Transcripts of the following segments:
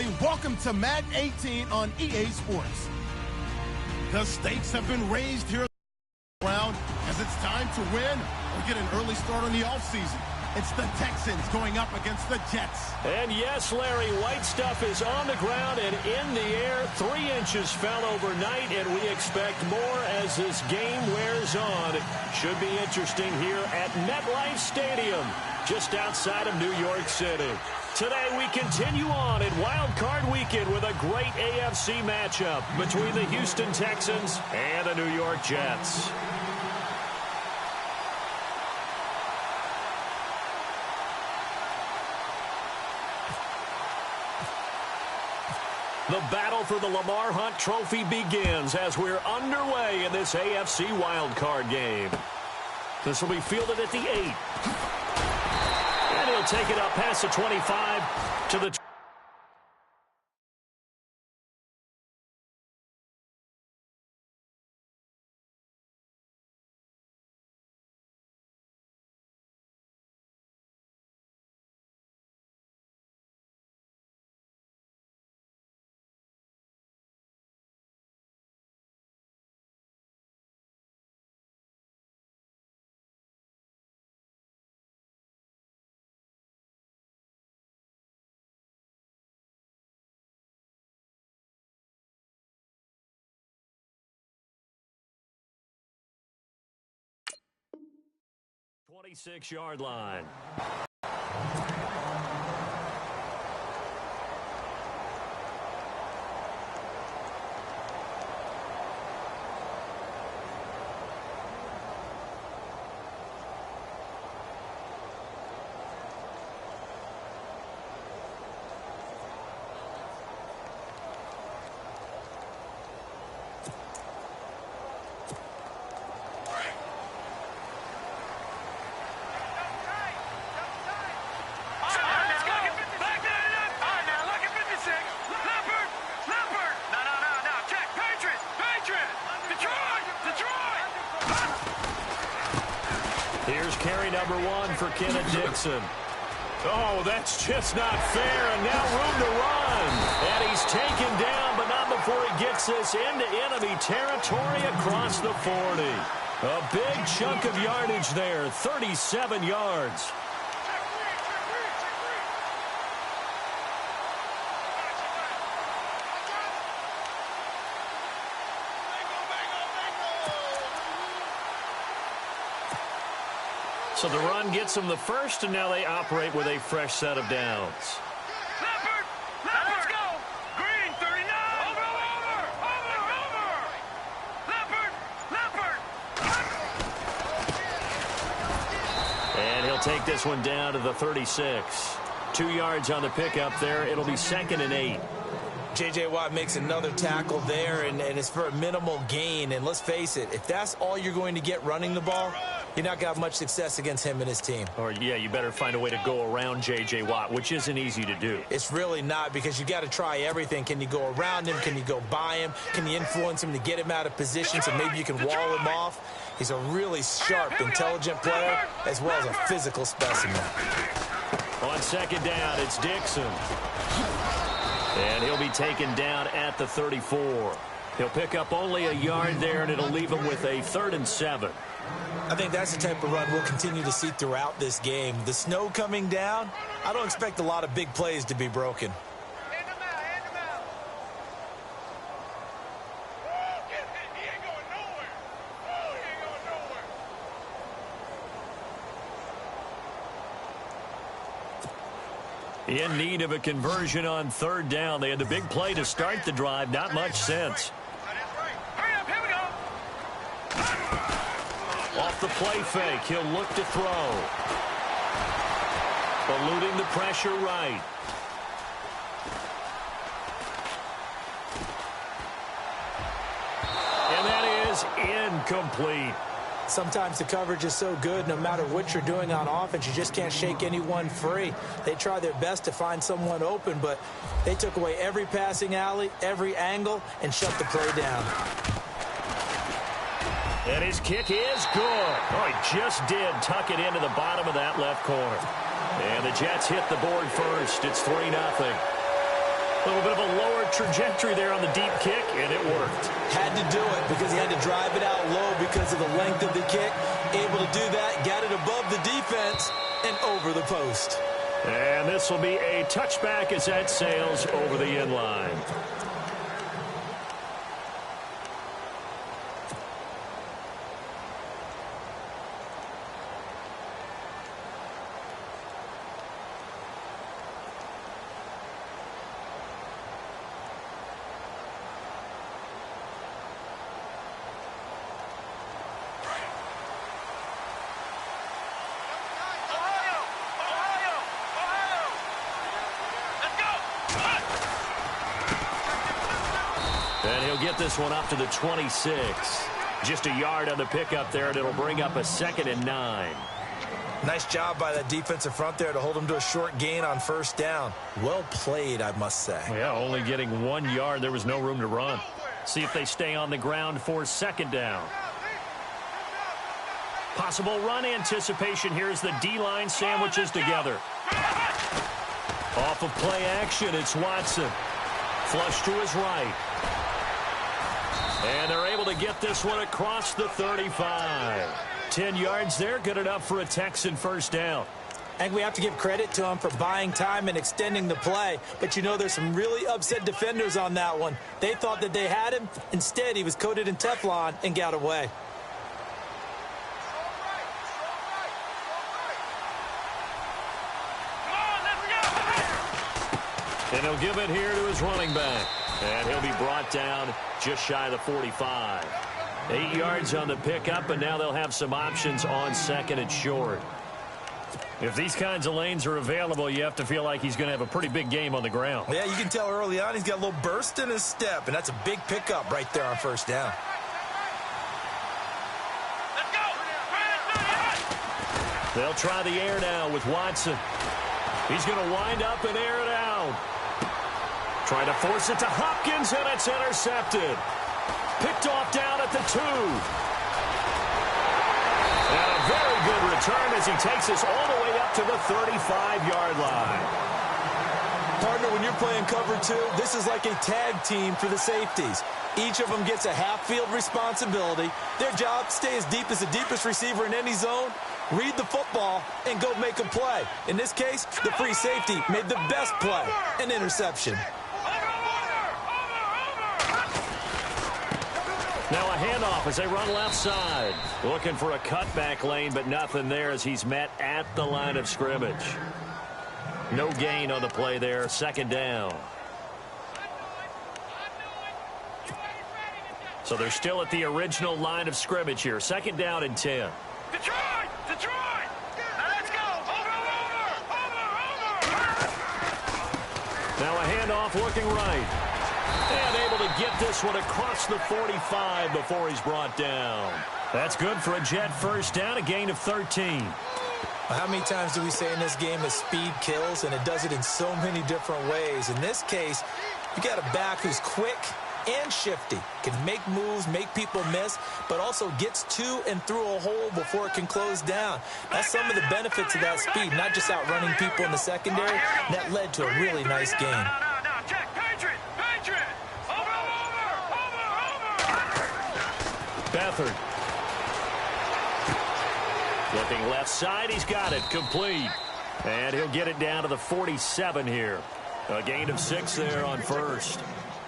everybody. Welcome to Madden 18 on EA Sports. The stakes have been raised here round as it's time to win or get an early start on the offseason. It's the Texans going up against the Jets. And yes, Larry, white stuff is on the ground and in the air. 3 inches fell overnight, and we expect more as this game wears on. Should be interesting here at MetLife Stadium, just outside of New York City. Today we continue on in Wild Card Weekend with a great AFC matchup between the Houston Texans and the New York Jets. The battle for the Lamar Hunt Trophy begins as we're underway in this AFC wildcard game. This will be fielded at the 8. And he'll take it up past the 25 to the 26-yard line. Here's carry number 1 for Kenneth Dixon. Oh, that's just not fair, and now room to run. And he's taken down, but not before he gets this into enemy territory across the 40. A big chunk of yardage there, 37 yards. So the run gets them the first, and now they operate with a fresh set of downs. Leopard! Let's go! Green, 39! Over! Leopard! And he'll take this one down to the 36. 2 yards on the pickup there. It'll be 2nd and 8. J.J. Watt makes another tackle there, and it's for a minimal gain. And let's face it, if that's all you're going to get running the ball, you're not going to have much success against him and his team. Or, yeah, you better find a way to go around J.J. Watt, which isn't easy to do. It's really not, because you got to try everything. Can you go around him? Can you go by him? Can you influence him to get him out of position so maybe you can wall him off? He's a really sharp, intelligent player, as well as a physical specimen. On 2nd down, it's Dixon. And he'll be taken down at the 34. He'll pick up only a yard there, and it'll leave him with a 3rd and 7. I think that's the type of run we'll continue to see throughout this game. The snow coming down, I don't expect a lot of big plays to be broken. Hand him out, hand him out. Oh, get it. He ain't going nowhere. Oh, he ain't going nowhere. In need of a conversion on 3rd down. They had the big play to start the drive. Not much sense. Hurry up, here we go. Off the play fake, he'll look to throw. Eluding the pressure right. And that is incomplete. Sometimes the coverage is so good, no matter what you're doing on offense, you just can't shake anyone free. They try their best to find someone open, but they took away every passing alley, every angle, and shut the play down. And his kick is good. Oh, he just did tuck it into the bottom of that left corner. And the Jets hit the board first. It's 3-0. A little bit of a lower trajectory there on the deep kick, and it worked. Had to do it because he had to drive it out low because of the length of the kick. Able to do that, got it above the defense and over the post. And this will be a touchback as that sails over the end line. And he'll get this one up to the 26. Just a yard on the pickup there, and it'll bring up a 2nd and 9. Nice job by that defensive front there to hold him to a short gain on first down. Well played, I must say. Yeah, only getting 1 yard. There was no room to run. See if they stay on the ground for 2nd down. Possible run anticipation here as the D-line sandwiches together. Off of play action, it's Watson. Flush to his right. And they're able to get this one across the 35. 10 yards there, good enough for a Texan first down. I think we have to give credit to him for buying time and extending the play. But, you know, there's some really upset defenders on that one. They thought that they had him. Instead, he was coated in Teflon and got away. And he'll give it here to his running back. And he'll be brought down just shy of the 45. 8 yards on the pickup, and now they'll have some options on 2nd and short. If these kinds of lanes are available, you have to feel like he's going to have a pretty big game on the ground. Yeah, you can tell early on he's got a little burst in his step, and that's a big pickup right there on first down. Let's go. They'll try the air now with Watson. He's going to wind up and air it out. Trying to force it to Hopkins, and it's intercepted. Picked off down at the 2. And a very good return as he takes us all the way up to the 35-yard line. Partner, when you're playing cover 2, this is like a tag team for the safeties. Each of them gets a half-field responsibility. Their job, stay as deep as the deepest receiver in any zone, read the football, and go make a play. In this case, the free safety made the best play, an interception. Now a handoff as they run left side. Looking for a cutback lane, but nothing there as he's met at the line of scrimmage. No gain on the play there. 2nd down. So they're still at the original line of scrimmage here. 2nd down and 10. Detroit! Detroit! Now let's go! Over! Now a handoff looking right. And able to get this one across the 45 before he's brought down. That's good for a Jet first down, a gain of 13. How many times do we say in this game that speed kills, and it does it in so many different ways? In this case, you got a back who's quick and shifty, can make moves, make people miss, but also gets to and through a hole before it can close down. That's some of the benefits of that speed, not just outrunning people in the secondary. That led to a really nice game. No, Jack, Patriot! Patriot! Over! Beathard. Looking left side, he's got it, complete. And he'll get it down to the 47 here. A gain of 6 there on first.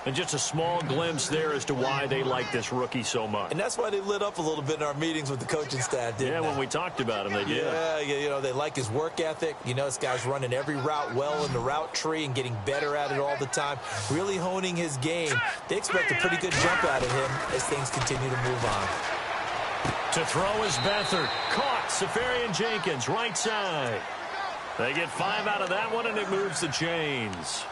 And just a small glimpse there as to why they like this rookie so much. And that's why they lit up a little bit in our meetings with the coaching staff, didn't they? When we talked about him, they did. Yeah, you know, they like his work ethic. You know, this guy's running every route well in the route tree and getting better at it all the time, really honing his game. They expect a pretty good jump out of him as things continue to move on. To throw is Beathard. Caught. Safarian Jenkins, right side. They get 5 out of that one, and it moves the chains.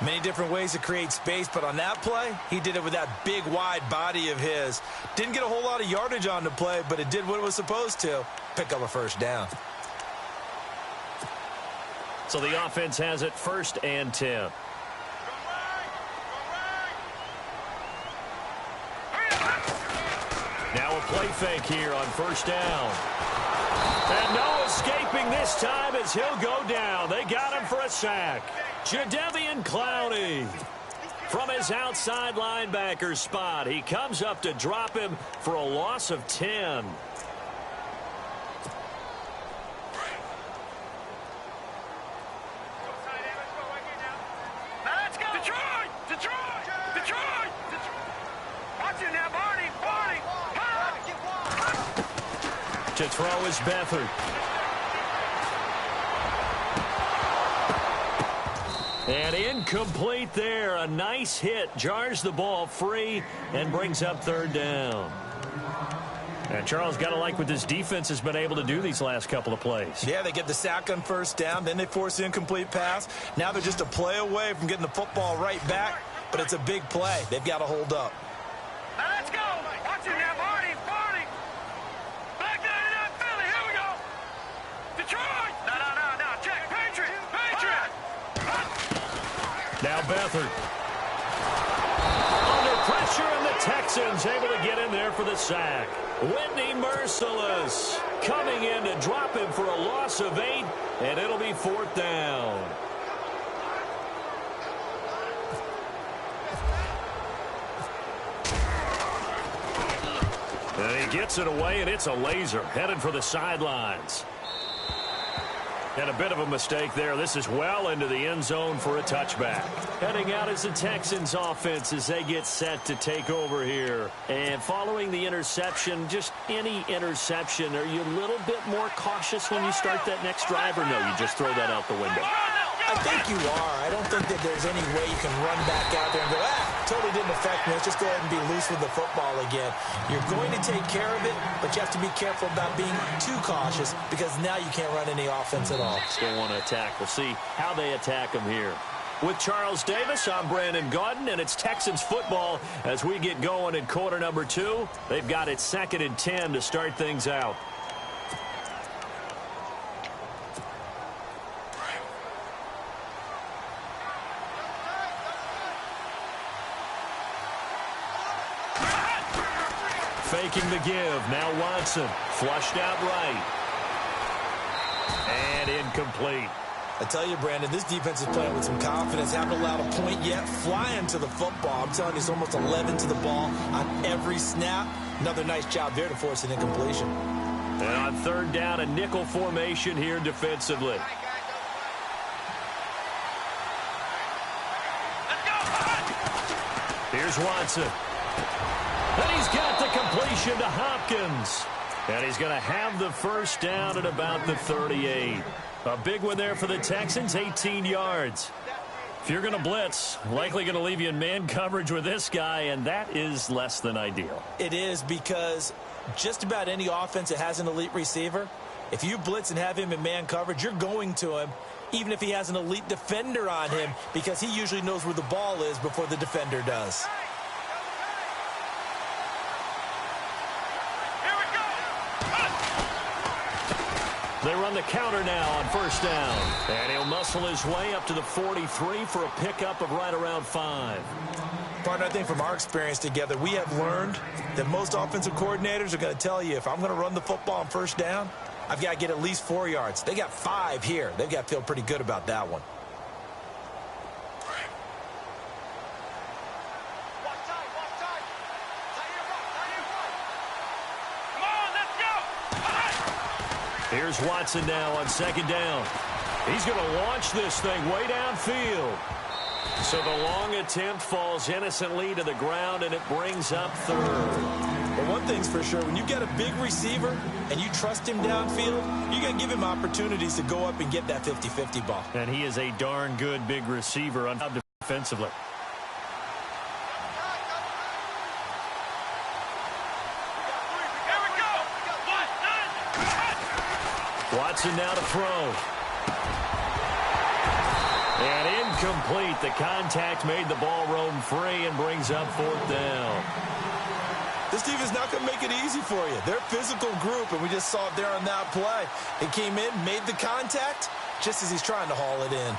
Many different ways to create space, but on that play, he did it with that big, wide body of his. Didn't get a whole lot of yardage on the play, but it did what it was supposed to. Pick up a first down. So the offense has it 1st and 10. Now a play fake here on first down. And no escaping this time as he'll go down. They got him for a sack. Jadeveon Clowney from his outside linebacker spot. He comes up to drop him for a loss of 10. To throw is Beathard. And incomplete there. A nice hit. Jars the ball free and brings up third down. And Charles, got to like what this defense has been able to do these last couple of plays. Yeah, they get the sack on first down. Then they force the incomplete pass. Now they're just a play away from getting the football right back. But it's a big play. They've got to hold up. Now let's go. Watch it now, Barney. Back down in Philly. Here we go. Detroit. No. Check. Patriot. Now Beathard. Under pressure, and the Texans able to get in there for the sack. Whitney Merciless coming in to drop him for a loss of 8, and it'll be fourth down. And he gets it away, and it's a laser headed for the sidelines. And a bit of a mistake there. This is well into the end zone for a touchback. Heading out is the Texans offense as they get set to take over here. And following the interception, just any interception, are you a little bit more cautious when you start that next drive, or no, you just throw that out the window? I think you are. I don't think that there's any way you can run back out there and go, totally didn't affect me. Let's just go ahead and be loose with the football again. You're going to take care of it, but you have to be careful about being too cautious because now you can't run any offense at all. Still want to attack. We'll see how they attack him here. With Charles Davis, I'm Brandon Gaudin, and it's Texans football as we get going in quarter number 2. They've got it 2nd and 10 to start things out. Faking the give. Now Watson. Flushed out right. And incomplete. I tell you, Brandon, this defense is playing with some confidence. Haven't allowed a point yet. Flying to the football. I'm telling you, it's almost 11 to the ball on every snap. Another nice job there to force an incompletion. And on third down, a nickel formation here defensively. Here's Watson. And he's got the completion to Hopkins. And he's going to have the first down at about the 38. A big one there for the Texans, 18 yards. If you're going to blitz, likely going to leave you in man coverage with this guy, and that is less than ideal. It is, because just about any offense that has an elite receiver, if you blitz and have him in man coverage, you're going to him, even if he has an elite defender on him, because he usually knows where the ball is before the defender does. They run the counter now on first down. And he'll muscle his way up to the 43 for a pickup of right around 5. Partner, I think from our experience together, we have learned that most offensive coordinators are going to tell you, if I'm going to run the football on first down, I've got to get at least 4 yards. They got 5 here. They've got to feel pretty good about that one. Here's Watson now on second down. He's going to launch this thing way downfield. So the long attempt falls innocently to the ground, and it brings up third. But one thing's for sure, when you get a big receiver and you trust him downfield, you're going to give him opportunities to go up and get that 50-50 ball. And he is a darn good big receiver on defensively. Watson now to throw. And incomplete. The contact made the ball roam free and brings up fourth down. This team is not going to make it easy for you. They're a physical group, and we just saw it there on that play. It came in, made the contact, just as he's trying to haul it in.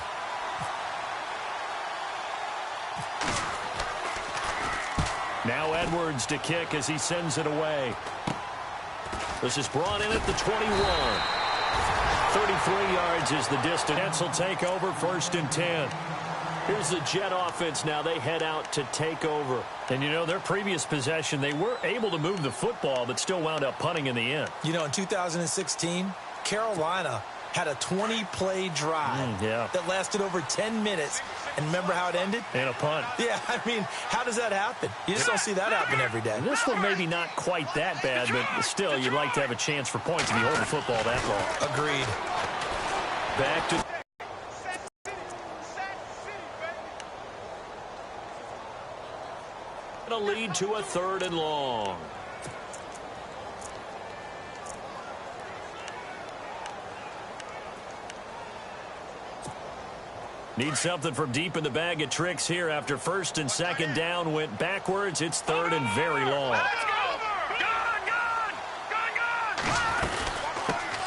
Now Edwards to kick as he sends it away. This is brought in at the 21. 33 yards is the distance. Jets will take over 1st and 10. Here's the Jet offense now. They head out to take over. And, you know, their previous possession, they were able to move the football, but still wound up punting in the end. You know, in 2016, Carolina had a 20-play drive that lasted over 10 minutes. And remember how it ended? And a punt. Yeah, I mean, how does that happen? You just don't see that happen every day. This one maybe not quite that bad, but still, you'd like to have a chance for points if you hold the football that long. Agreed. Back to... a lead to a 3rd and long. Need something from deep in the bag of tricks here after 1st and 2nd down went backwards. It's 3rd and very long.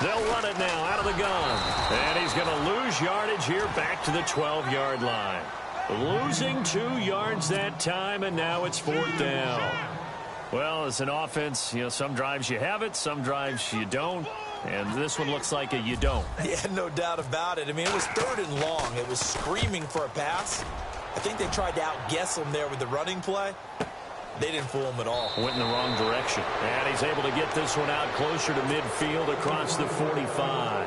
They'll run it now out of the gun. And he's going to lose yardage here back to the 12-yard line. Losing 2 yards that time, and now it's 4th down. Well, as an offense, you know, some drives you have it, some drives you don't. And this one looks like a you don't. Yeah, no doubt about it. I mean, it was 3rd and long. It was screaming for a pass. I think they tried to outguess him there with the running play. They didn't fool him at all. Went in the wrong direction. And he's able to get this one out closer to midfield across the 45.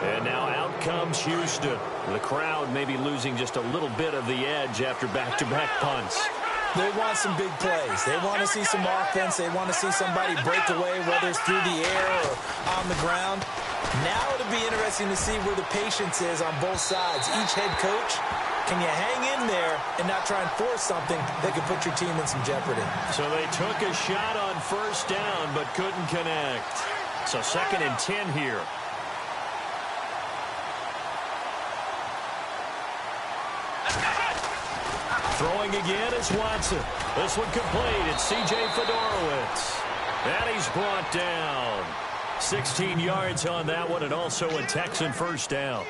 And now out comes Houston. The crowd may be losing just a little bit of the edge after back-to-back punts. They want some big plays. They want to see some offense. They want to see somebody break away, whether it's through the air or on the ground. Now it'll be interesting to see where the patience is on both sides. Each head coach, can you hang in there and not try and force something that could put your team in some jeopardy? So they took a shot on 1st down but couldn't connect. So 2nd and 10 here. Throwing again is Watson. This one complete. It's C.J. Fedorowicz. And he's brought down. 16 yards on that one, and also a Texan 1st down.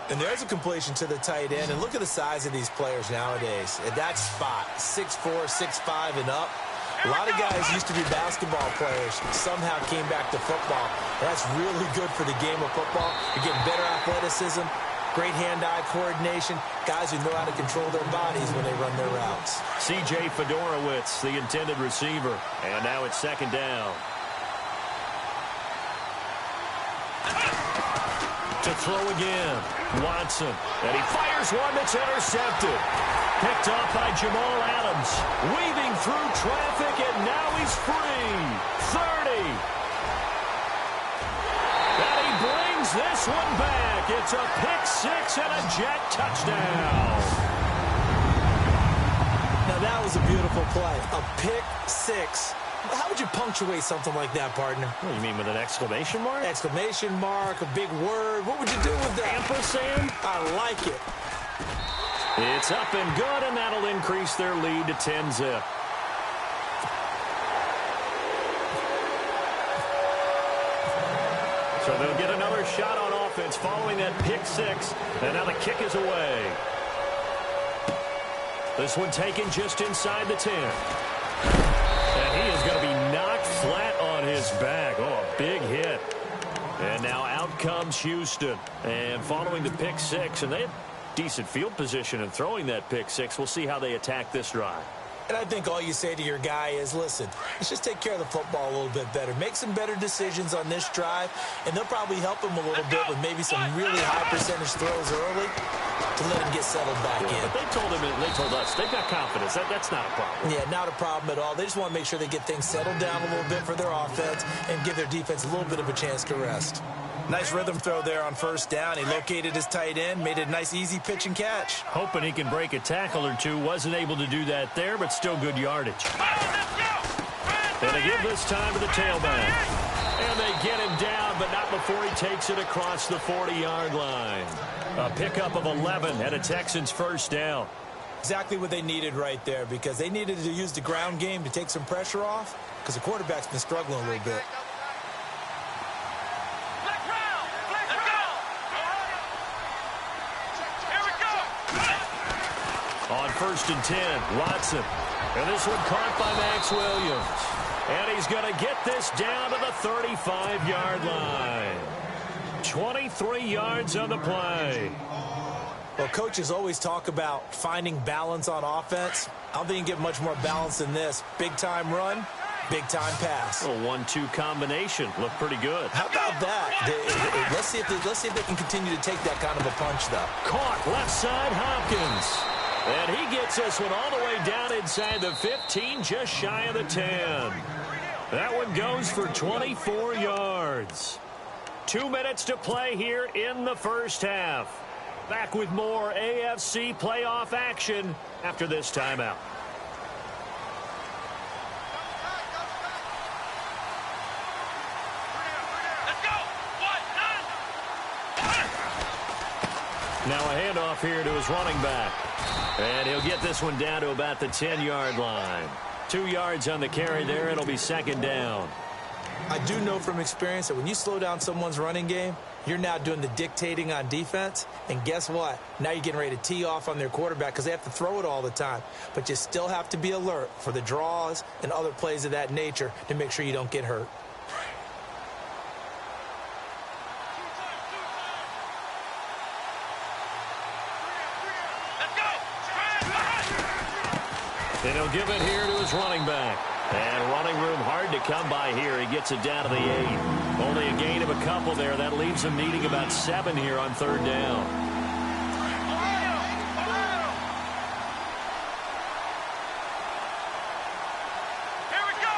And there's a completion to the tight end. And look at the size of these players nowadays. At that spot, 6'4", 6'5", and up. A lot of guys used to be basketball players, somehow came back to football. That's really good for the game of football. You're getting better athleticism, great hand-eye coordination, guys who know how to control their bodies when they run their routes. C.J. Fedorowicz, the intended receiver. And now it's 2nd down. To throw again, Watson. And he fires one that's intercepted. Picked up by Jamal Adams. Weaving through traffic, and now he's free. 30. And he brings this one back. It's a pick-6 and a Jet touchdown. Now that was a beautiful play. A pick-6. How would you punctuate something like that, partner? What do you mean, with an exclamation mark? Exclamation mark, a big word. What would you do with that? Ampersand? I like it. It's up and good, and that'll increase their lead to 10-zip. So they'll get another shot on offense following that pick-6, and now the kick is away. This one taken just inside the 10. And he is going to be knocked flat on his back. Oh, a big hit. And now out comes Houston. And following the pick-6, and they have decent field position in throwing that pick-6. We'll see how they attack this drive. And I think all you say to your guy is, listen, let's just take care of the football a little bit better. Make some better decisions on this drive, and they'll probably help him a little bit with maybe some really high percentage throws early to let him get settled back in. But they told us, they've got confidence. That's not a problem. Yeah, not a problem at all. They just want to make sure they get things settled down a little bit for their offense and give their defense a little bit of a chance to rest. Nice rhythm throw there on 1st down. He located his tight end, made it a nice, easy pitch and catch. Hoping he can break a tackle or two. Wasn't able to do that there, but still good yardage. And they give this time to the tailback. And they get him down, but not before he takes it across the 40-yard line. A pickup of 11 and a Texans 1st down. Exactly what they needed right there, because they needed to use the ground game to take some pressure off, because the quarterback's been struggling a little bit. On 1st and 10, Watson. And this one caught by Max Williams. And he's going to get this down to the 35-yard line. 23 yards on the play. Well, coaches always talk about finding balance on offense. I don't think you can get much more balance than this. Big-time run, big-time pass. A 1-2 combination. Looked pretty good. How about that? Let's see if they can continue to take that kind of a punch, though. Caught left side, Hopkins. And he gets this one all the way down inside the 15, just shy of the 10. That one goes for 24 yards. 2 minutes to play here in the first half. Back with more AFC playoff action after this timeout. Now a handoff here to his running back. And he'll get this one down to about the 10-yard line. 2 yards on the carry there. It'll be second down. I do know from experience that when you slow down someone's running game, you're now doing the dictating on defense. And guess what? Now you're getting ready to tee off on their quarterback because they have to throw it all the time. But you still have to be alert for the draws and other plays of that nature to make sure you don't get hurt. And he'll give it here to his running back. And running room hard to come by here. He gets it down to the 8. Only a gain of a couple there. That leaves him needing about 7 here on third down. Here we go.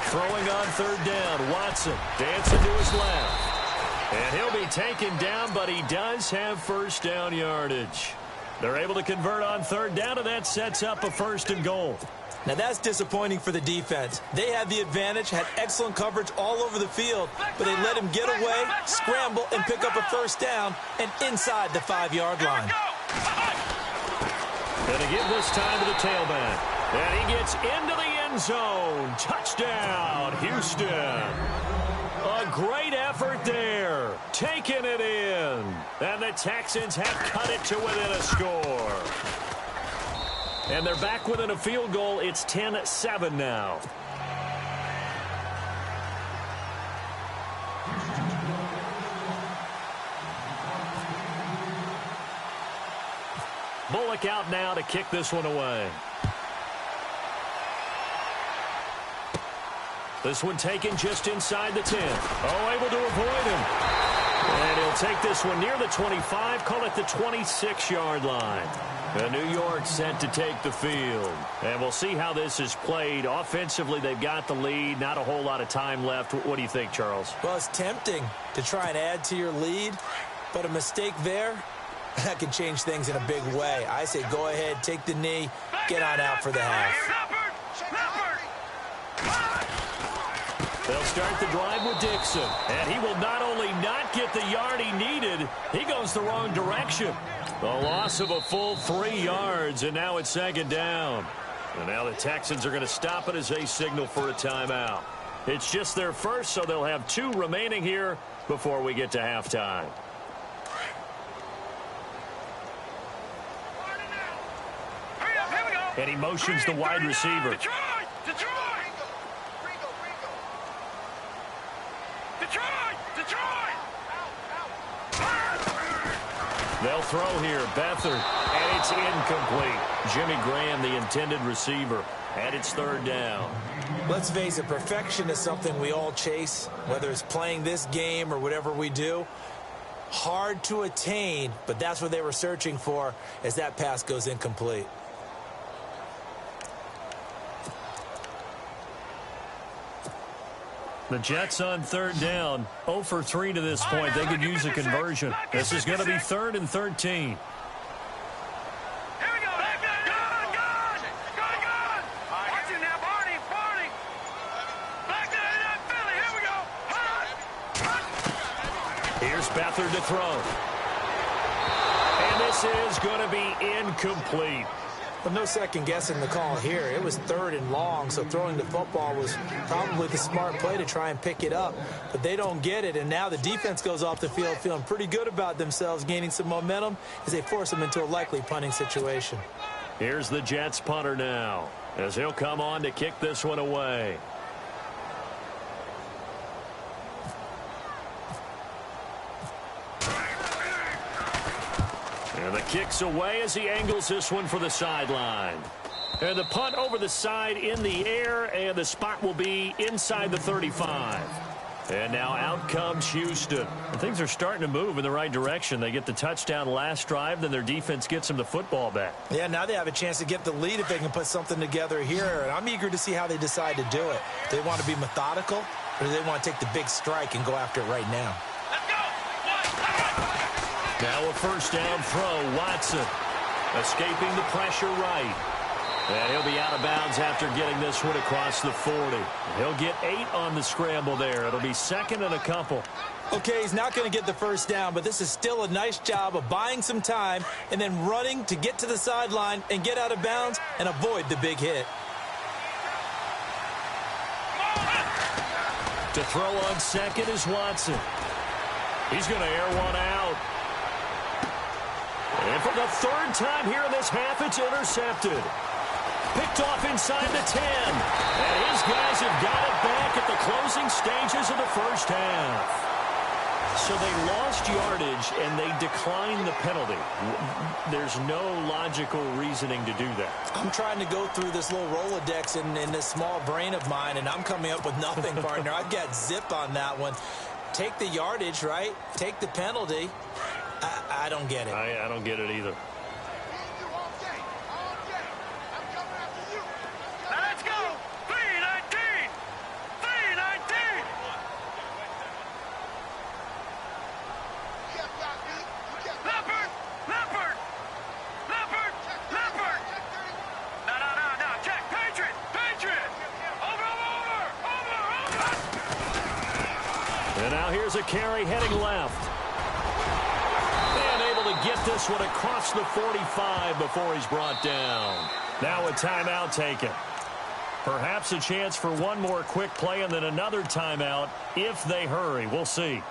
Throwing on third down. Watson dancing to his left. And he'll be taken down, but he does have first down yardage. They're able to convert on third down, and that sets up a 1st and goal. Now, that's disappointing for the defense. They had the advantage, had excellent coverage all over the field, but they let him get away, scramble, and pick up a first down, and inside the 5-yard line. And to give this time to the tailback. And he gets into the end zone. Touchdown, Houston. A great effort there. Taking it in. And the Texans have cut it to within a score. And they're back within a field goal. It's 10-7 now. Bullock out now to kick this one away. This one taken just inside the 10. Oh, able to avoid him. And he'll take this one near the 25, call it the 26-yard line. And New York set to take the field. And we'll see how this is played. Offensively, they've got the lead. Not a whole lot of time left. What do you think, Charles? Well, it's tempting to try and add to your lead, but a mistake there, that can change things in a big way. I say go ahead, take the knee, get on out for the half. They'll start the drive with Dixon. And he will not only not get the yard he needed, he goes the wrong direction. The loss of a full 3 yards, and now it's second down. And now the Texans are going to stop it as they signal for a timeout. It's just their first, so they'll have 2 remaining here before we get to halftime. And he motions the wide receiver. They'll throw here. Beathard. And it's incomplete. Jimmy Graham, the intended receiver. And it's third down. Let's face it, perfection is something we all chase, whether it's playing this game or whatever we do. Hard to attain, but that's what they were searching for as that pass goes incomplete. The Jets on third down. 0 for 3 to this point. They could use a conversion. This is going to be 3rd and 13. Here's Beathard to throw. And this is going to be incomplete. Well, no second guessing the call here. It was 3rd and long, so throwing the football was probably the smart play to try and pick it up. But they don't get it, and now the defense goes off the field feeling pretty good about themselves, gaining some momentum as they force them into a likely punting situation. Here's the Jets punter now, as he'll come on to kick this one away. And the kick's away as he angles this one for the sideline. And the punt over the side in the air, and the spot will be inside the 35. And now out comes Houston. And things are starting to move in the right direction. They get the touchdown last drive, then their defense gets them the football back. Yeah, now they have a chance to get the lead if they can put something together here. And I'm eager to see how they decide to do it. Do they want to be methodical, or do they want to take the big strike and go after it right now? Now a first down throw, Watson. Escaping the pressure right. And he'll be out of bounds after getting this one across the 40. He'll get 8 on the scramble there. It'll be 2nd and a couple. Okay, he's not going to get the first down, but this is still a nice job of buying some time and then running to get to the sideline and get out of bounds and avoid the big hit. To throw on 2nd is Watson. He's going to air one out. And for the 3rd time here in this half, it's intercepted. Picked off inside the 10. And his guys have got it back at the closing stages of the first half. So they lost yardage, and they declined the penalty. There's no logical reasoning to do that. I'm trying to go through this little Rolodex in this small brain of mine, and I'm coming up with nothing, partner. I've got zip on that one. Take the yardage, right? Take the penalty. I don't get it. I don't get it either. Now let's go. 3-19. 3-19. Leopard. Leopard. Leopard. Leopard. No. Check. Patriot. Patriot. Over. And now here's a carry heading left. Get this one across the 45 before he's brought down. Now a timeout taken. Perhaps a chance for one more quick play and then another timeout if they hurry. We'll see.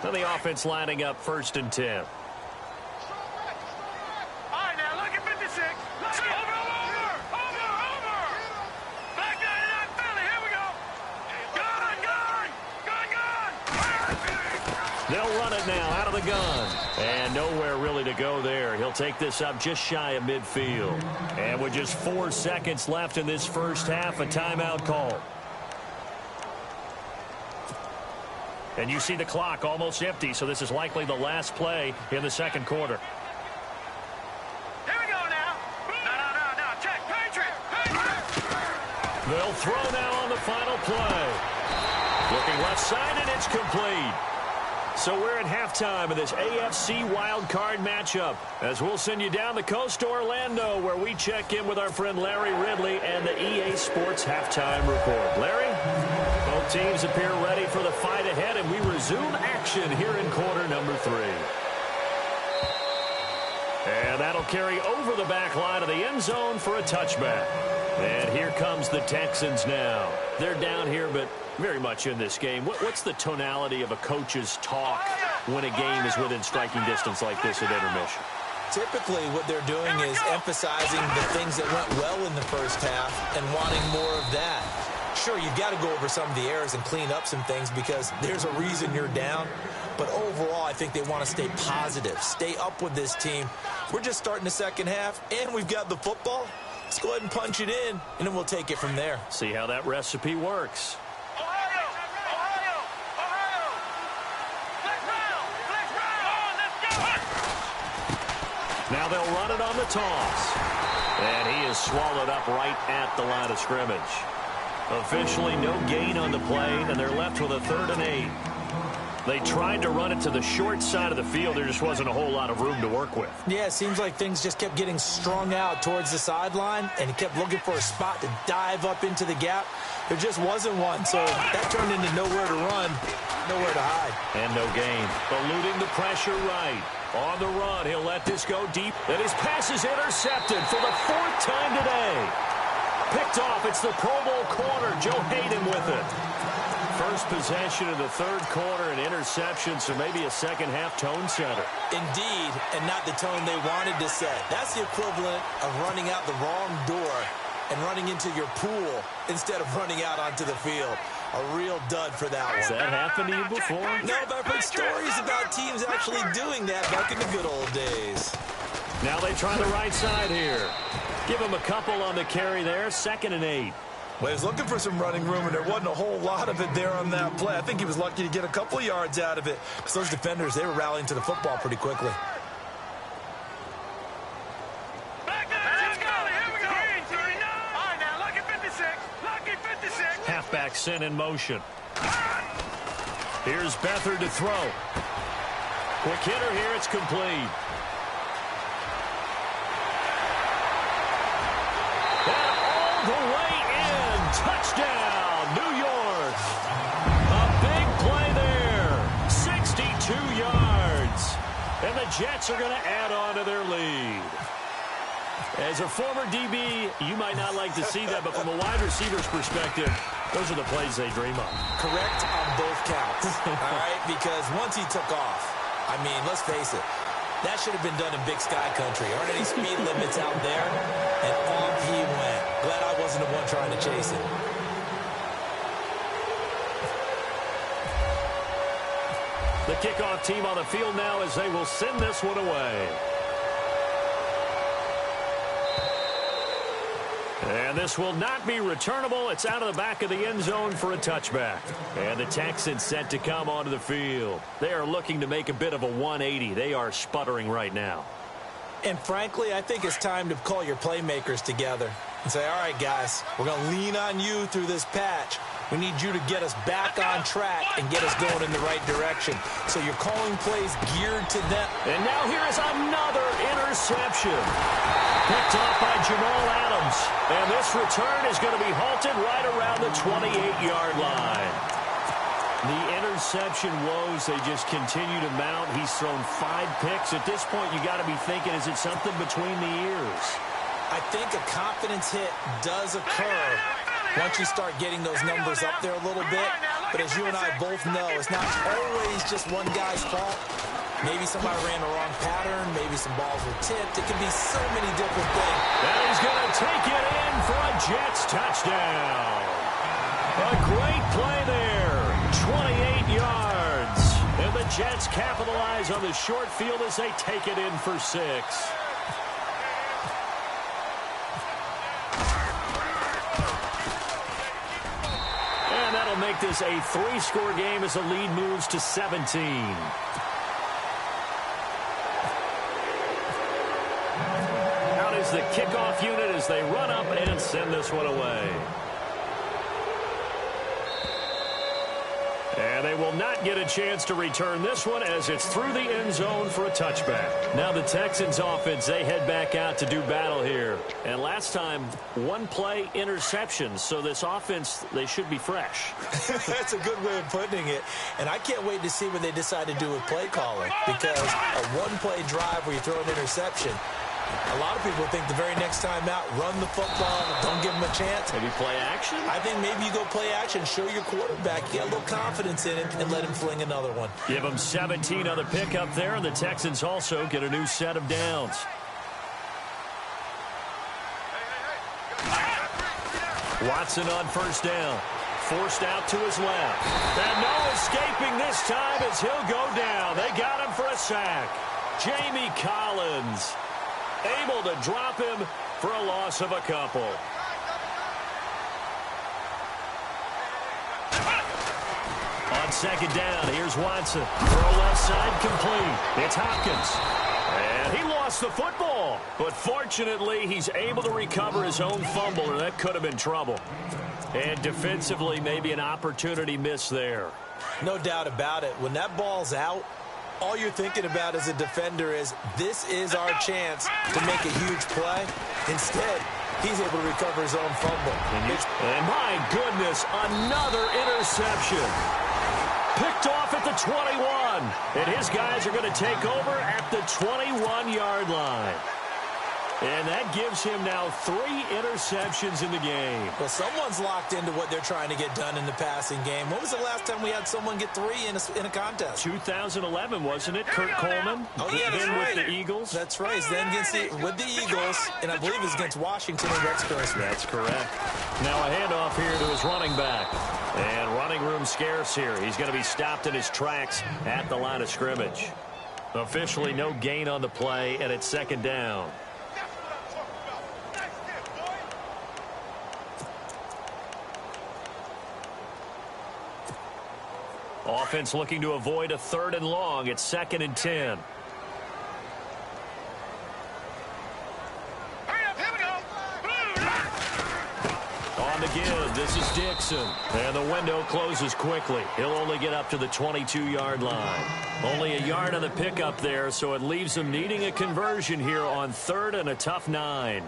Now the offense lining up 1st and 10. All right, now look at 56. Over. Back 99 Philly. Here we go. Gun. They'll run it now out of the gun. And nowhere really to go there. He'll take this up just shy of midfield. And with just 4 seconds left in this first half, a timeout call. And you see the clock almost empty, so this is likely the last play in the 2nd quarter. Here we go now. No. Check. Patriot. They'll throw now on the final play. Looking left side, and it's complete. So we're at halftime of this AFC wildcard matchup, as we'll send you down the coast to Orlando, where we check in with our friend Larry Ridley and the EA Sports Halftime Report. Larry? Both teams appear ready for the fight ahead, and we resume action here in quarter number 3. And that'll carry over the back line of the end zone for a touchback. And here comes the Texans now. They're down here, but very much in this game. What's the tonality of a coach's talk when a game is within striking distance like this at intermission? Typically, what they're doing is emphasizing the things that went well in the first half and wanting more of that. Sure, you've got to go over some of the errors and clean up some things because there's a reason you're down. But overall, I think they want to stay positive, stay up with this team. We're just starting the second half, and we've got the football. Let's go ahead and punch it in, and then we'll take it from there. See how that recipe works. Ohio. Let's round. Let's go. Now they'll run it on the toss. And he is swallowed up right at the line of scrimmage. Officially no gain on the play, and they're left with a 3rd and 8. They tried to run it to the short side of the field. There just wasn't a whole lot of room to work with. Yeah, it seems like things just kept getting strung out towards the sideline, and he kept looking for a spot to dive up into the gap. There just wasn't one, so that turned into nowhere to run, nowhere to hide. And no gain. Eluding the pressure right. On the run, he'll let this go deep. And his pass is intercepted for the 4th time today. Picked off. It's the Pro Bowl corner. Joe Hayden with it. First possession of the 3rd quarter, an interception, so maybe a second-half tone setter. Indeed, and not the tone they wanted to set. That's the equivalent of running out the wrong door and running into your pool instead of running out onto the field. A real dud for that one. Has that happened to you before? No, but I've heard stories about teams actually doing that back in the good old days. Now they try the right side here. Give him a couple on the carry there, 2nd and 8. Well, he was looking for some running room, and there wasn't a whole lot of it there on that play. I think he was lucky to get a couple of yards out of it because those defenders, they were rallying to the football pretty quickly. Halfback sent in motion. Here's Beathard to throw. Quick hitter here. It's complete. And all the way in. Touchdown, New York. A big play there. 62 yards. And the Jets are going to add on to their lead. As a former DB, you might not like to see that, but from a wide receiver's perspective, those are the plays they dream of. Correct on both counts, all right? Because once he took off, I mean, let's face it, that should have been done in Big Sky Country. Aren't any speed limits out there? And off he went. Glad I wasn't the one trying to chase him. The kickoff team on the field now as they will send this one away. And this will not be returnable. It's out of the back of the end zone for a touchback. And the Texans set to come onto the field. They are looking to make a bit of a 180. They are sputtering right now. And frankly, I think it's time to call your playmakers together and say, all right, guys, we're going to lean on you through this patch. We need you to get us back on track and get us going in the right direction. So you're calling plays geared to them. And now here is another interception. Picked off by Jamal Adams. And this return is going to be halted right around the 28-yard line. The interception woes, they just continue to mount. He's thrown 5 picks. At this point, you got to be thinking, is it something between the ears? I think a confidence hit does occur once you start getting those numbers up there a little bit. But as you and I both know, it's not always just one guy's fault. Maybe somebody ran the wrong pattern. Maybe some balls were tipped. It can be so many different things. And he's going to take it in for a Jets touchdown. A great play there. 28 yards. And the Jets capitalize on the short field as they take it in for 6. And that'll make this a 3-score game as the lead moves to 17. Out is the kickoff unit as they run up and send this one away. And they will not get a chance to return this one as it's through the end zone for a touchback. Now the Texans offense, they head back out to do battle here. And last time, 1-play interceptions. So this offense, they should be fresh. That's a good way of putting it. And I can't wait to see what they decide to do with play calling. Because a 1-play drive where you throw an interception, a lot of people think the very next time out, run the football, don't give them a chance. Maybe play action? I think maybe you go play action, show your quarterback, get a little confidence in him, and let him fling another one. Give him 17 on the pickup there, and the Texans also get a new set of downs. Watson on first down. Forced out to his left. And no escaping this time as he'll go down. They got him for a sack. Jamie Collins able to drop him for a loss of a couple. On second down, here's Watson. Throw left side complete. It's Hopkins. And he lost the football. But fortunately, he's able to recover his own fumble, or that could have been trouble. And defensively, maybe an opportunity miss there. No doubt about it. When that ball's out, all you're thinking about as a defender is, this is our chance to make a huge play. Instead, he's able to recover his own fumble. And my goodness, another interception. Picked off at the 21. And his guys are going to take over at the 21-yard line. And that gives him now 3 interceptions in the game. Well, someone's locked into what they're trying to get done in the passing game. When was the last time we had someone get 3 in a contest? 2011, wasn't it? Kurt Coleman? Oh, yeah, that's then right. With the Eagles? That's right. Then with the Eagles, and I believe it was against Washington and Rex Grossman. That's correct. Now a handoff here to his running back. And running room scarce here. He's going to be stopped in his tracks at the line of scrimmage. Officially no gain on the play, and it's 2nd down. Offense looking to avoid a 3rd and long. It's 2nd and 10. On the give, this is Dixon. And the window closes quickly. He'll only get up to the 22-yard line. Only a yard on the pickup there, so it leaves him needing a conversion here on 3rd and a tough 9.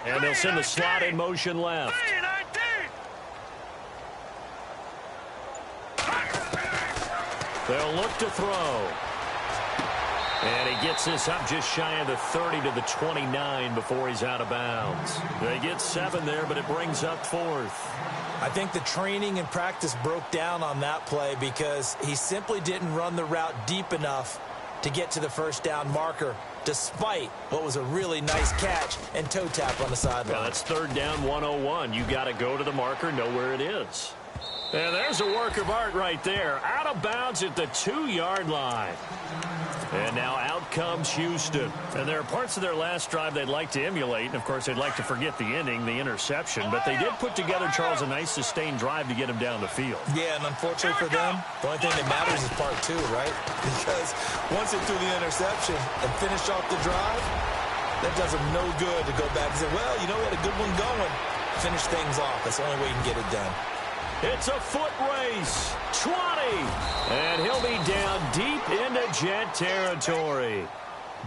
And they'll send the slot in motion left. They'll look to throw. And he gets this up just shy of the 30 to the 29 before he's out of bounds. They get 7 there, but it brings up 4th. I think the training and practice broke down on that play because he simply didn't run the route deep enough to get to the 1st down marker, despite what was a really nice catch and toe tap on the sideline. Well, that's 3rd down 101. You got to go to the marker, know where it is. And there's a work of art right there. Out of bounds at the 2-yard line. And now out comes Houston. And there are parts of their last drive they'd like to emulate. And, of course, they'd like to forget the ending, the interception. But they did put together, Charles, a nice sustained drive to get him down the field. Yeah, and unfortunately for them, the only thing that matters is part 2, right? Because once they threw the interception and finished off the drive, that does them no good to go back and say, well, you know what, a good one going. Finish things off. That's the only way you can get it done. It's a foot race. 20. And he'll be down deep into Jet territory.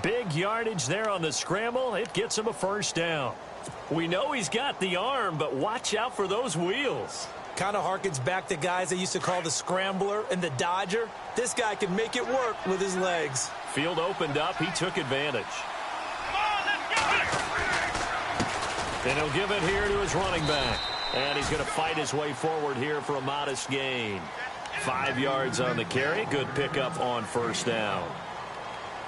Big yardage there on the scramble. It gets him a 1st down. We know he's got the arm, but watch out for those wheels. Kind of harkens back to guys they used to call the scrambler and the dodger. This guy can make it work with his legs. Field opened up. He took advantage. And he'll give it here to his running back. And he's going to fight his way forward here for a modest gain. 5 yards on the carry. Good pickup on 1st down.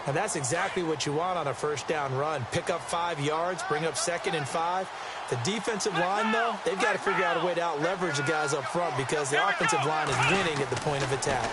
And that's exactly what you want on a 1st down run. Pick up 5 yards, bring up 2nd and 5. The defensive line, though, they've got to figure out a way to out-leverage the guys up front because the offensive line is winning at the point of attack.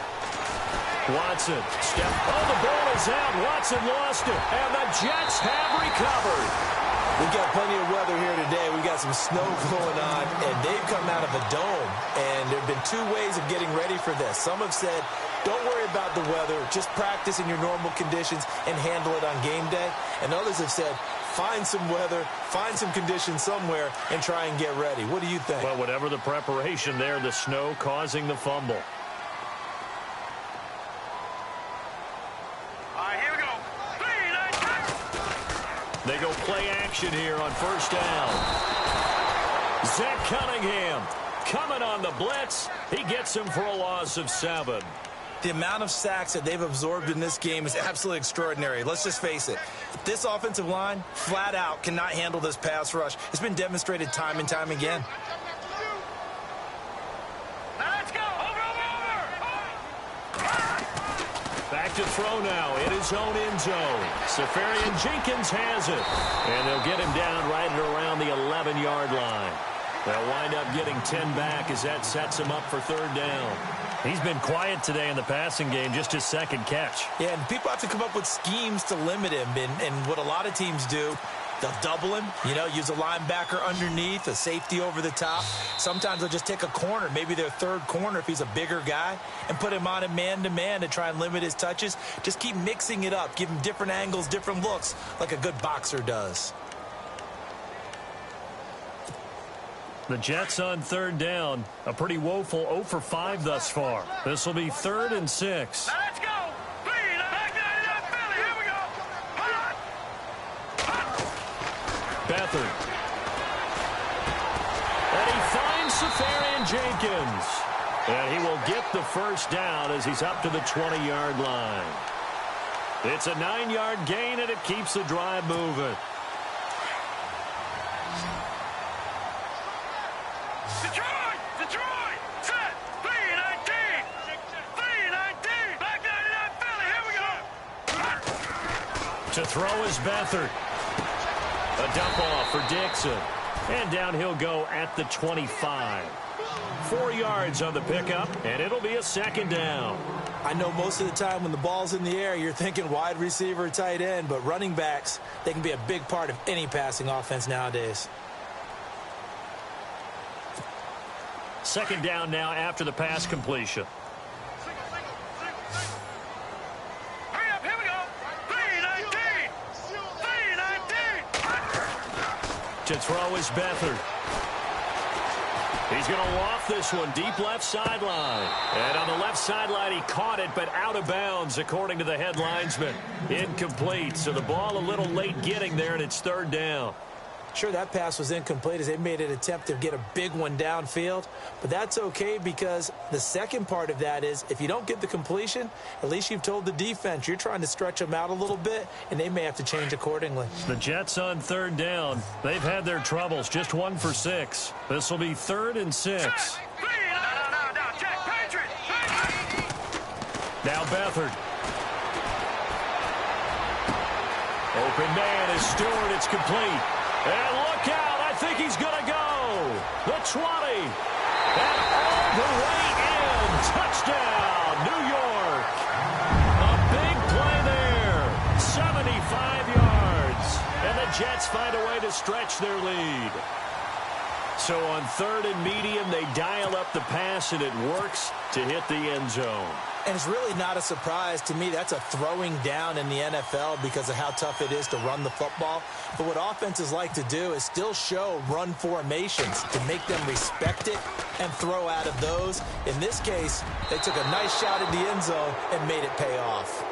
Watson. Oh, the ball is out. Watson lost it. And the Jets have recovered. We've got plenty of weather here today. We've got some snow going on, and they've come out of a dome. And there have been 2 ways of getting ready for this. Some have said, don't worry about the weather. Just practice in your normal conditions and handle it on game day. And others have said, find some weather, find some conditions somewhere, and try and get ready. What do you think? Well, whatever the preparation there, the snow causing the fumble. They go play action here on 1st down. Zach Cunningham coming on the blitz. He gets him for a loss of 7. The amount of sacks that they've absorbed in this game is absolutely extraordinary. Let's just face it. This offensive line, flat out, cannot handle this pass rush. It's been demonstrated time and time again. Let's go. Back to throw now in his own end zone. Safarian Jenkins has it. And they'll get him down right at around the 11-yard line. They'll wind up getting 10 back as that sets him up for third down. He's been quiet today in the passing game, just his second catch. Yeah, and people have to come up with schemes to limit him. And what a lot of teams do, they'll double him, use a linebacker underneath, a safety over the top. Sometimes they'll just take a corner, maybe their third corner if he's a bigger guy, and put him on a man-to-man to try and limit his touches. Just keep mixing it up, give him different angles, different looks, like a good boxer does. The Jets on third down. A pretty woeful 0 for 5 thus far. This will be 3rd and 6. Now let's go. Clean. Back down to Philly. Here we go. Beathard. And he finds Safarian Jenkins. And he will get the first down as he's up to the 20-yard line. It's a 9-yard gain, and it keeps the drive moving. Detroit. Set. 3-19. 3-19. Back down to Philly. Here we go. To throw is Beathard. A dump off for Dixon. And down he'll go at the 25. 4 yards on the pickup, and it'll be a second down. I know most of the time when the ball's in the air, you're thinking wide receiver, tight end, but running backs, they can be a big part of any passing offense nowadays. Second down now after the pass completion. Hurry up, here we go. 3-19. 3-19. To throw is Beathard. He's going to loft this one deep left sideline. And on the left sideline, he caught it, but out of bounds, according to the head linesman. Incomplete, so the ball a little late getting there, and it's third down. Sure, that pass was incomplete as they made an attempt to get a big one downfield, but that's okay because the second part of that is if you don't get the completion, at least you've told the defense you're trying to stretch them out a little bit, and they may have to change accordingly. The Jets on third down. They've had their troubles, just 1 for 6. This will be 3rd and 6. No, check. Patriot. Now Beathard. Open man is Stewart. It's complete. And look out. I think he's going to go. The 20. And all the way in. Touchdown, New York. A big play there. 75 yards. And the Jets find a way to stretch their lead. So on 3rd and medium, they dial up the pass, and it works to hit the end zone. And it's really not a surprise to me. That's a throwing down in the NFL because of how tough it is to run the football. But what offenses like to do is still show run formations to make them respect it and throw out of those. In this case, they took a nice shot at the end zone and made it pay off.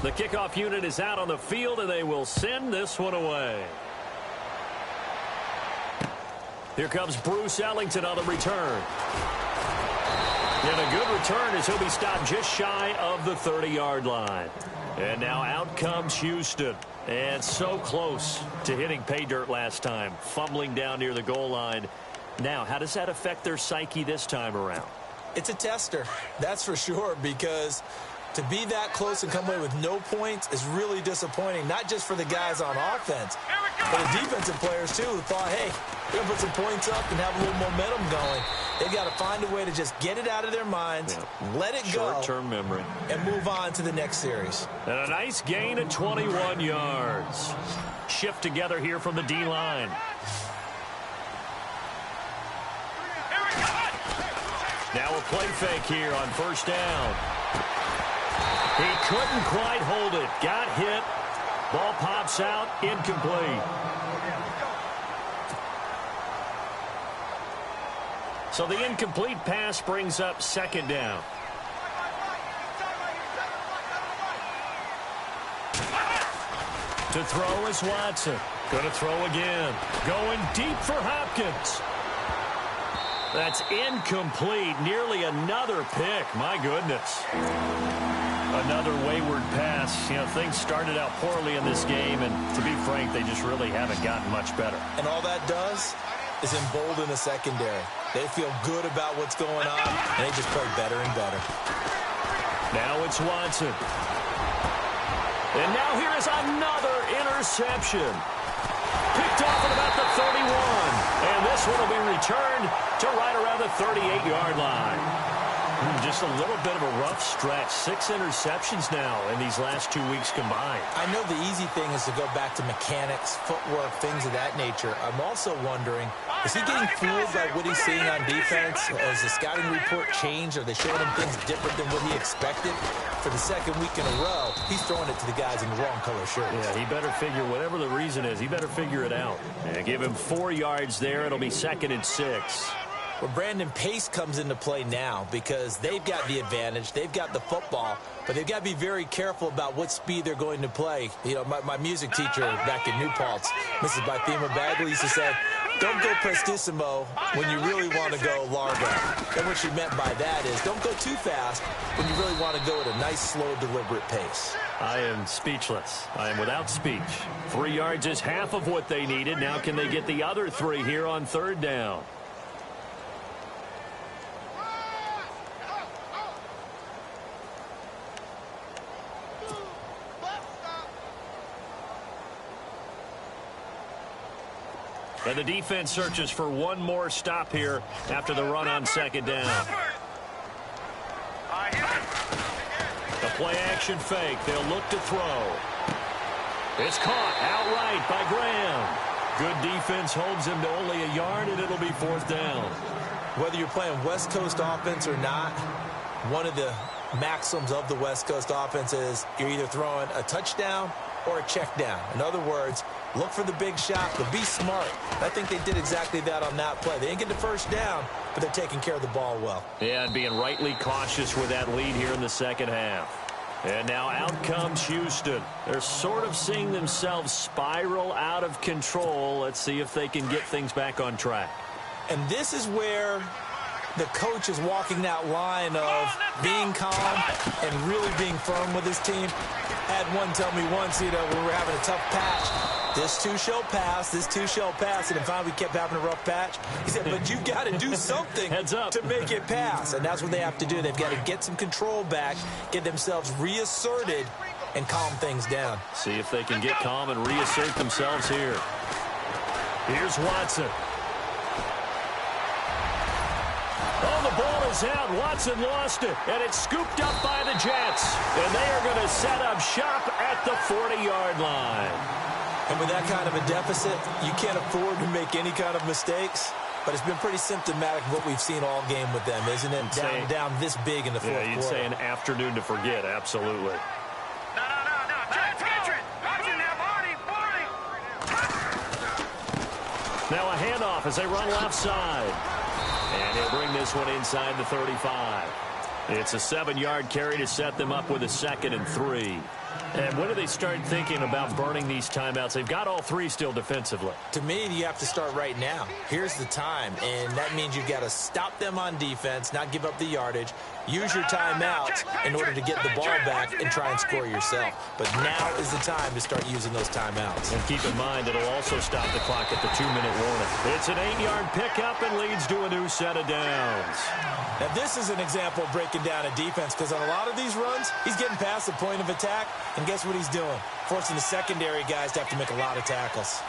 The kickoff unit is out on the field, and they will send this one away. Here comes Bruce Ellington on the return. And a good return as he'll be stopped just shy of the 30-yard line. And now out comes Houston. And so close to hitting pay dirt last time, fumbling down near the goal line. Now, how does that affect their psyche this time around? It's a tester, that's for sure, because to be that close and come away with no points is really disappointing, not just for the guys on offense, but the defensive players, too, who thought, hey, we're going to put some points up and have a little momentum going. They've got to find a way to just get it out of their minds, let it go, short-term memory, and move on to the next series. And a nice gain of 21 yards. Shift together here from the D-line. Now a play fake here on first down. He couldn't quite hold it. Got hit. Ball pops out, incomplete. So the incomplete pass brings up second down. To throw is Watson. Going to throw again. Going deep for Hopkins. That's incomplete. Nearly another pick. My goodness. Another wayward pass. You know, things started out poorly in this game, and to be frank, they just really haven't gotten much better. And all that does is embolden the secondary. They feel good about what's going on, and they just play better and better. Now it's Watson. And now here is another interception. Picked off at about the 31. And this one will be returned to right around the 38-yard line. Just a little bit of a rough stretch. 6 interceptions now in these last 2 weeks combined. I know the easy thing is to go back to mechanics, footwork, things of that nature. I'm also wondering, is he getting fooled by what he's seeing on defense? Has the scouting report changed? Are they showing him things different than what he expected? For the second week in a row, he's throwing it to the guys in the wrong color shirts. Yeah, he better figure, whatever the reason is, he better figure it out. And give him 4 yards there. It'll be 2nd and 6. Well, Brandon, pace comes into play now because they've got the advantage. They've got the football, but they've got to be very careful about what speed they're going to play. You know, my music teacher back in New Paltz, Mrs. Bythema Bagley, used to say, don't go prestissimo when you really want to go largo. And what she meant by that is don't go too fast when you really want to go at a nice, slow, deliberate pace. I am speechless. I am without speech. 3 yards is half of what they needed. Now can they get the other 3 here on 3rd down? And the defense searches for one more stop here after the run on 2nd down. The play action fake. They'll look to throw. It's caught outright by Graham. Good defense holds him to only a yard, and it'll be 4th down. Whether you're playing West Coast offense or not, one of the maxims of the West Coast offense is you're either throwing a touchdown or a check down. In other words, look for the big shot, but be smart. I think they did exactly that on that play. They didn't get the 1st down, but they're taking care of the ball well. Yeah, and being rightly cautious with that lead here in the 2nd half. And now out comes Houston. They're sort of seeing themselves spiral out of control. Let's see if they can get things back on track. And this is where the coach is walking that line of being calm and really being firm with his team. Had one tell me once, you know, when we were having a tough patch, this too shall pass, this too shall pass. And finally we kept having a rough patch. He said, but you've got to do something to make it pass. And that's what they have to do. They've got to get some control back, get themselves reasserted, and calm things down. See if they can get calm and reassert themselves here. Here's Watson. Oh, the ball is out. Watson lost it, and it's scooped up by the Jets. And they are going to set up shop at the 40-yard line. And with that kind of a deficit, you can't afford to make any kind of mistakes. But it's been pretty symptomatic of what we've seen all game with them, isn't it? Down this big in the 4th quarter. Yeah, you'd say an afternoon to forget, absolutely. No. Jets, Patriot. Watching now, Marty. Now a handoff as they run left side. And he'll bring this one inside the 35. It's a 7-yard carry to set them up with a 2nd and 3. And when do they start thinking about burning these timeouts? They've got all 3 still defensively. To me, you have to start right now. Here's the time, and that means you've got to stop them on defense, not give up the yardage, use your timeouts in order to get the ball back and try and score yourself. But now is the time to start using those timeouts. And keep in mind, it'll also stop the clock at the 2-minute warning. It's an 8-yard pickup and leads to a new set of downs. Now, this is an example of breaking down a defense because on a lot of these runs, he's getting past the point of attack, and guess what he's doing? Forcing the secondary guys to have to make a lot of tackles.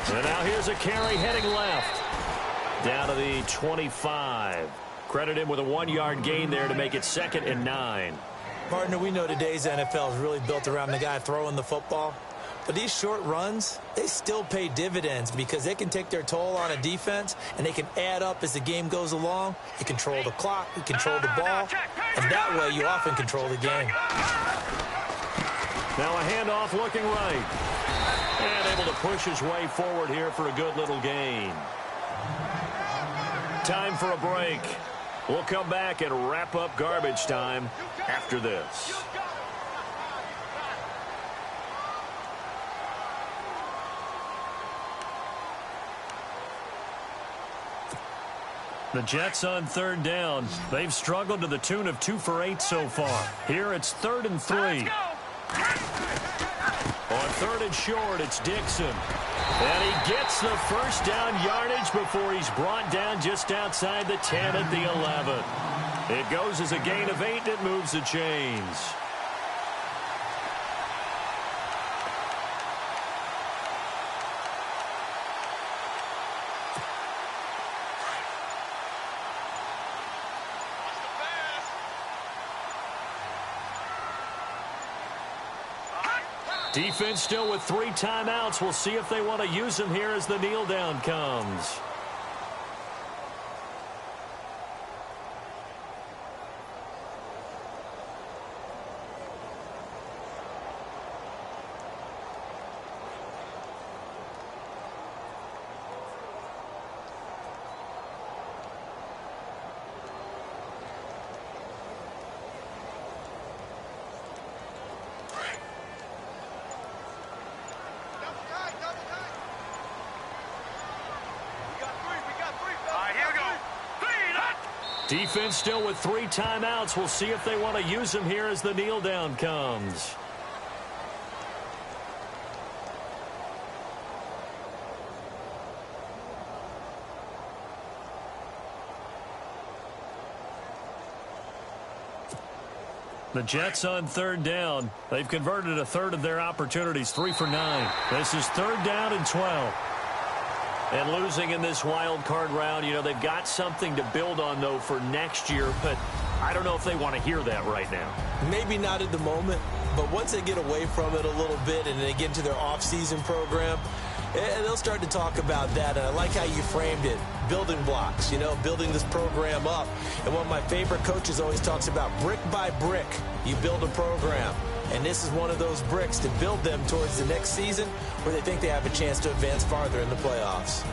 And now here's a carry heading left. Down to the 25. Credit him with a 1-yard gain there to make it 2nd and 9. Partner, we know today's NFL is really built around the guy throwing the football. But these short runs, they still pay dividends because they can take their toll on a defense, and they can add up as the game goes along. You control the clock, you control the ball, and that way you often control the game. Now a handoff looking right. And able to push his way forward here for a good little gain. Time for a break. We'll come back and wrap up garbage time after this. The Jets on 3rd down. They've struggled to the tune of 2 for 8 so far. Here it's 3rd and 3. On 3rd and short, it's Dixon. And he gets the first down yardage before he's brought down just outside the 10 at the 11. It goes as a gain of 8, and it moves the chains. Defense still with 3 timeouts. We'll see if they want to use them here as the kneel down comes. Defense still with 3 timeouts. We'll see if they want to use them here as the kneel down comes. The Jets on 3rd down. They've converted a third of their opportunities, 3 for 9. This is 3rd down and 12. And losing in this wild card round, you know, they've got something to build on, though, for next year. But I don't know if they want to hear that right now. Maybe not at the moment, but once they get away from it a little bit and they get into their off-season program, they'll start to talk about that. And I like how you framed it, building blocks, you know, building this program up. And one of my favorite coaches always talks about brick by brick, you build a program. And this is one of those bricks to build them towards the next season where they think they have a chance to advance farther in the playoffs.